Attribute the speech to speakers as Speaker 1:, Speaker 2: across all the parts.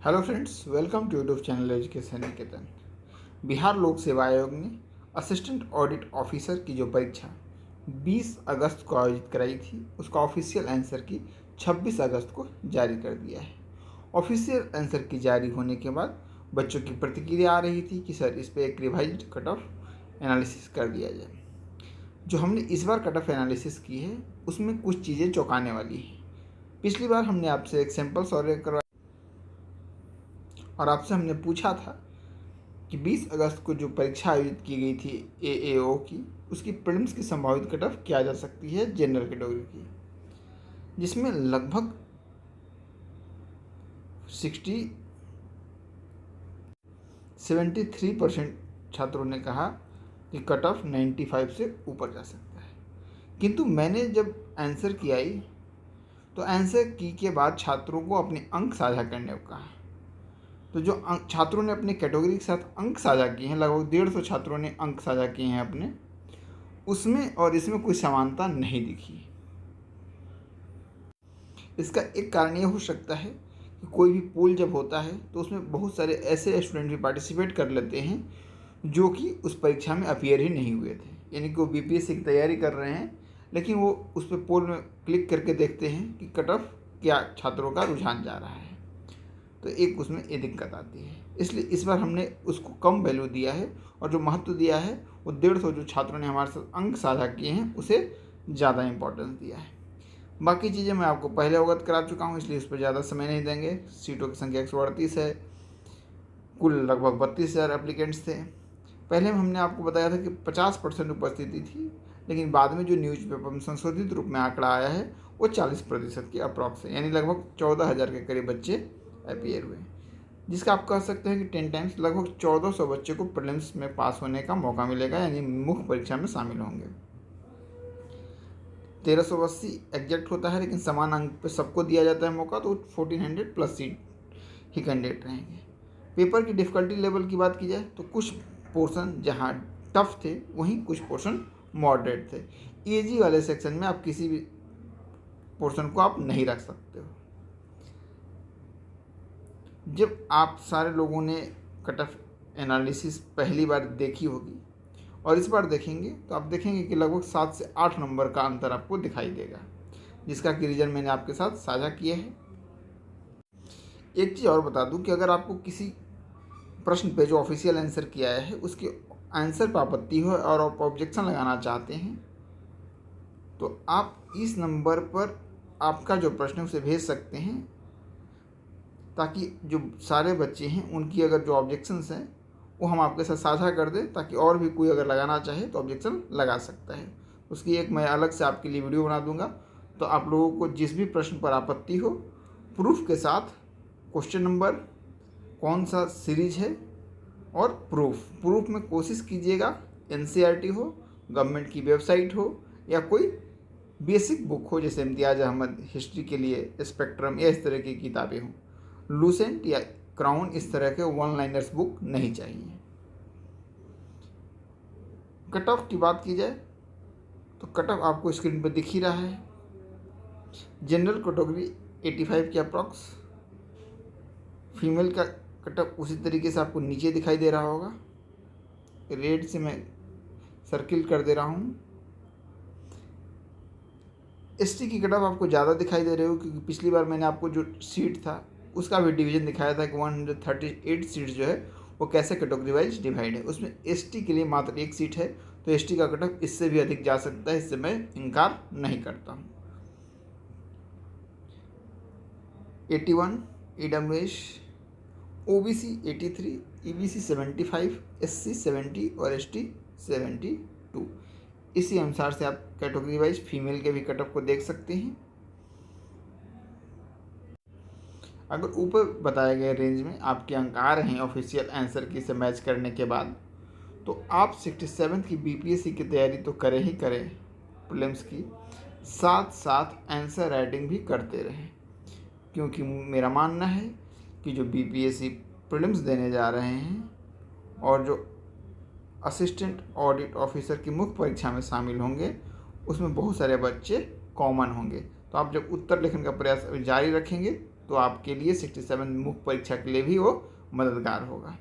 Speaker 1: Hello friends, welcome to YouTube channel education Niketan. Bihar लोक सेवा आयोग ने असिस्टेंट ऑडिट ऑफिसर की जो परीक्षा 20 अगस्त को आयोजित कराई थी, उसका ऑफिशियल आंसर की 26 अगस्त को जारी कर दिया है। ऑफिशियल आंसर की जारी होने के बाद बच्चों की प्रतिक्रिया आ रही थी कि सर इस पर एक रिवाइज कट ऑफ एनालिसिस कर दिया जाए। जो हमने इस बार कट ऑफ एनालिसिस की है उसमें कुछ चीज़ें चौंकाने वाली हैं। पिछली बार हमने आपसे एक सैम्पल सर्वे करवाया और आपसे हमने पूछा था कि 20 अगस्त को जो परीक्षा आयोजित की गई थी एएओ की, उसकी प्रीलिम्स की संभावित कट ऑफ क्या जा सकती है जनरल कैटेगरी की, जिसमें लगभग 73% छात्रों ने कहा कि कट ऑफ 95 से ऊपर जा सकता है। किंतु मैंने जब आंसर की आई तो आंसर की के बाद छात्रों को अपने अंक साझा करने को कहा। तो जो छात्रों ने अपने कैटेगरी के साथ अंक साझा किए हैं, लगभग 150 छात्रों ने अंक साझा किए हैं अपने, उसमें और इसमें कोई समानता नहीं दिखी। इसका एक कारण ये हो सकता है कि कोई भी पोल जब होता है तो उसमें बहुत सारे ऐसे स्टूडेंट भी पार्टिसिपेट कर लेते हैं जो कि उस परीक्षा में अपीयर ही नहीं हुए थे, यानी कि वो बीपीएससी की तैयारी कर रहे हैं लेकिन वो उस पर पोल में क्लिक करके देखते हैं कि कट ऑफ क्या छात्रों का रुझान जा रहा है, तो एक उसमें ये दिक्कत आती है। इसलिए इस बार हमने उसको कम वैल्यू दिया है और जो महत्व दिया है वो 150 जो छात्रों ने हमारे साथ अंक साझा किए हैं उसे ज़्यादा इम्पोर्टेंस दिया है। बाकी चीज़ें मैं आपको पहले अवगत करा चुका हूँ, इसलिए उस पर ज़्यादा समय नहीं देंगे। सीटों की संख्या 138 है, कुल लगभग 32,000 एप्लीकेंट्स थे। पहले हमने आपको बताया था कि 50% उपस्थिति थी, लेकिन बाद में जो न्यूज़पेपर में संशोधित रूप में आंकड़ा आया है वो 40% की अप्रॉक्स है, यानी लगभग 14,000 के करीब बच्चे अपीयर हुए, जिसका आप कह सकते हैं कि 10 टाइम्स लगभग 1400 बच्चे को प्रीलिम्स में पास होने का मौका मिलेगा, यानी मुख्य परीक्षा में शामिल होंगे। 1380 एग्जैक्ट होता है, लेकिन समान अंक पे सबको दिया जाता है मौका, तो 1400 प्लस सीट ही कैंडिडेट रहेंगे। पेपर की डिफ़िकल्टी लेवल की बात की जाए तो कुछ पोर्शन जहाँ टफ थे वहीं कुछ पोर्शन मॉडरेट थे। ईजी वाले सेक्शन में आप किसी भी पोर्शन को आप नहीं रख सकते हो। जब आप सारे लोगों ने कट ऑफ एनालिसिस पहली बार देखी होगी और इस बार देखेंगे तो आप देखेंगे कि लगभग 7 से 8 नंबर का अंतर आपको दिखाई देगा, जिसका कि रीज़न मैंने आपके साथ साझा किए हैं। एक चीज़ और बता दूं कि अगर आपको किसी प्रश्न पे जो ऑफिशियल आंसर किया है उसके आंसर पर आपत्ति हो और आप ऑब्जेक्शन लगाना चाहते हैं तो आप इस नंबर पर आपका जो प्रश्न है उसे भेज सकते हैं, ताकि जो सारे बच्चे हैं उनकी अगर जो ऑब्जेक्शंस हैं वो हम आपके साथ साझा कर दें, ताकि और भी कोई अगर लगाना चाहे तो ऑब्जेक्शन लगा सकता है। उसकी एक मैं अलग से आपके लिए वीडियो बना दूंगा। तो आप लोगों को जिस भी प्रश्न पर आपत्ति हो, प्रूफ के साथ क्वेश्चन नंबर, कौन सा सीरीज है और प्रूफ में कोशिश कीजिएगा एनसीईआरटी हो, गवर्नमेंट की वेबसाइट हो, या कोई बेसिक बुक हो जैसे इम्तियाज़ अहमद हिस्ट्री के लिए स्पेक्ट्रम या इस तरह की किताबें हों। लूसेंट या क्राउन इस तरह के वन लाइनर्स बुक नहीं चाहिए। कट ऑफ की बात की जाए तो कट ऑफ आपको स्क्रीन पर दिख ही रहा है। जनरल कैटेगरी 85 के अप्रॉक्स, फीमेल का कट ऑफ उसी तरीके से आपको नीचे दिखाई दे रहा होगा, रेड से मैं सर्किल कर दे रहा हूँ। एसटी की कट ऑफ आपको ज़्यादा दिखाई दे रही हो, क्योंकि पिछली बार मैंने आपको जो सीट था उसका भी डिवीजन दिखाया था कि 138 सीट जो है वो कैसे कैटेगरी वाइज डिवाइड है। उसमें एसटी के लिए मात्र एक सीट है, तो एसटी का कट ऑफ इससे भी अधिक जा सकता है, इससे मैं इनकार नहीं करता हूँ। 81 ईडब्ल्यूएस, ओबीसी 83, ईबीसी 75, एससी 70 और एसटी 72। इसी अनुसार से आप कैटेगरी वाइज फीमेल के भी कट ऑफ को देख सकते हैं। अगर ऊपर बताए गए रेंज में आपके अंक आ रहे हैं ऑफिशियल आंसर की से मैच करने के बाद, तो आप 67 की बीपीएससी की तैयारी तो करें ही करें प्रीलिम्स की, साथ साथ आंसर राइटिंग भी करते रहें, क्योंकि मेरा मानना है कि जो बीपीएससी प्रीलिम्स देने जा रहे हैं और जो असिस्टेंट ऑडिट ऑफिसर की मुख्य परीक्षा में शामिल होंगे उसमें बहुत सारे बच्चे कॉमन होंगे। तो आप जब उत्तर लेखन का प्रयास जारी रखेंगे तो आपके लिए 67 मुख्य परीक्षा के लिए भी वो मददगार होगा।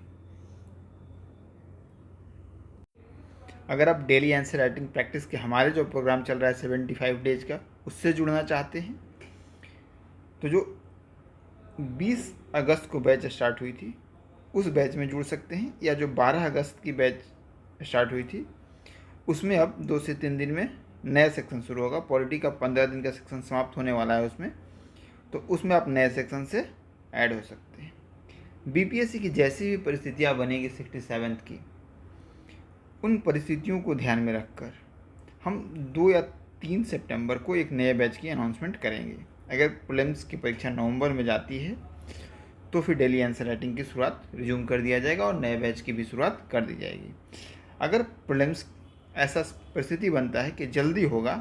Speaker 1: अगर आप डेली आंसर राइटिंग प्रैक्टिस के हमारे जो प्रोग्राम चल रहा है 75 डेज का, उससे जुड़ना चाहते हैं तो जो 20 अगस्त को बैच स्टार्ट हुई थी उस बैच में जुड़ सकते हैं, या जो 12 अगस्त की बैच स्टार्ट हुई थी उसमें अब 2 से 3 दिन में नया सेक्शन शुरू होगा। पॉलिटी का 15 दिन का सेक्शन समाप्त होने वाला है उसमें, तो उसमें आप नए सेक्शन से ऐड हो सकते हैं। बीपीएससी की जैसी भी परिस्थितियाँ बनेगी 67 की, उन परिस्थितियों को ध्यान में रखकर हम 2 या 3 सितंबर को एक नए बैच की अनाउंसमेंट करेंगे। अगर प्रीलिम्स की परीक्षा नवंबर में जाती है तो फिर डेली आंसर राइटिंग की शुरुआत रिज्यूम कर दिया जाएगा और नए बैच की भी शुरुआत कर दी जाएगी। अगर प्रीलिम्स ऐसा परिस्थिति बनता है कि जल्दी होगा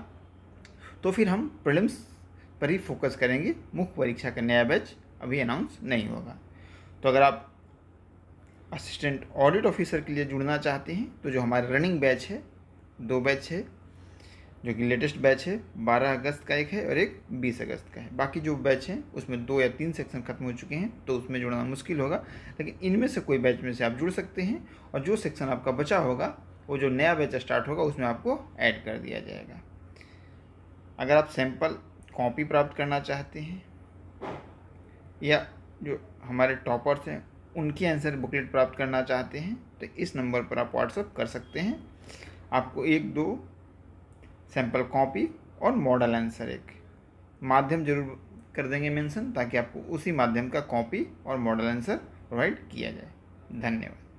Speaker 1: तो फिर हम प्रीलिम्स पर ही फोकस करेंगे, मुख्य परीक्षा का नया बैच अभी अनाउंस नहीं होगा। तो अगर आप असिस्टेंट ऑडिट ऑफिसर के लिए जुड़ना चाहते हैं तो जो हमारे रनिंग बैच है, 2 बैच है, जो कि लेटेस्ट बैच है 12 अगस्त का एक है और एक 20 अगस्त का है। बाकी जो बैच हैं उसमें 2 या 3 सेक्शन खत्म हो चुके हैं तो उसमें जुड़ना मुश्किल होगा, लेकिन इनमें से कोई बैच में से आप जुड़ सकते हैं और जो सेक्शन आपका बचा होगा वो जो नया बैच स्टार्ट होगा उसमें आपको ऐड कर दिया जाएगा। अगर आप सैम्पल कॉपी प्राप्त करना चाहते हैं या जो हमारे टॉपर्स हैं उनकी आंसर बुकलेट प्राप्त करना चाहते हैं तो इस नंबर पर आप व्हाट्सएप कर सकते हैं। आपको 1-2 सैम्पल कॉपी और मॉडल आंसर एक माध्यम जरूर कर देंगे मेंशन, ताकि आपको उसी माध्यम का कॉपी और मॉडल आंसर प्रोवाइड किया जाए। धन्यवाद।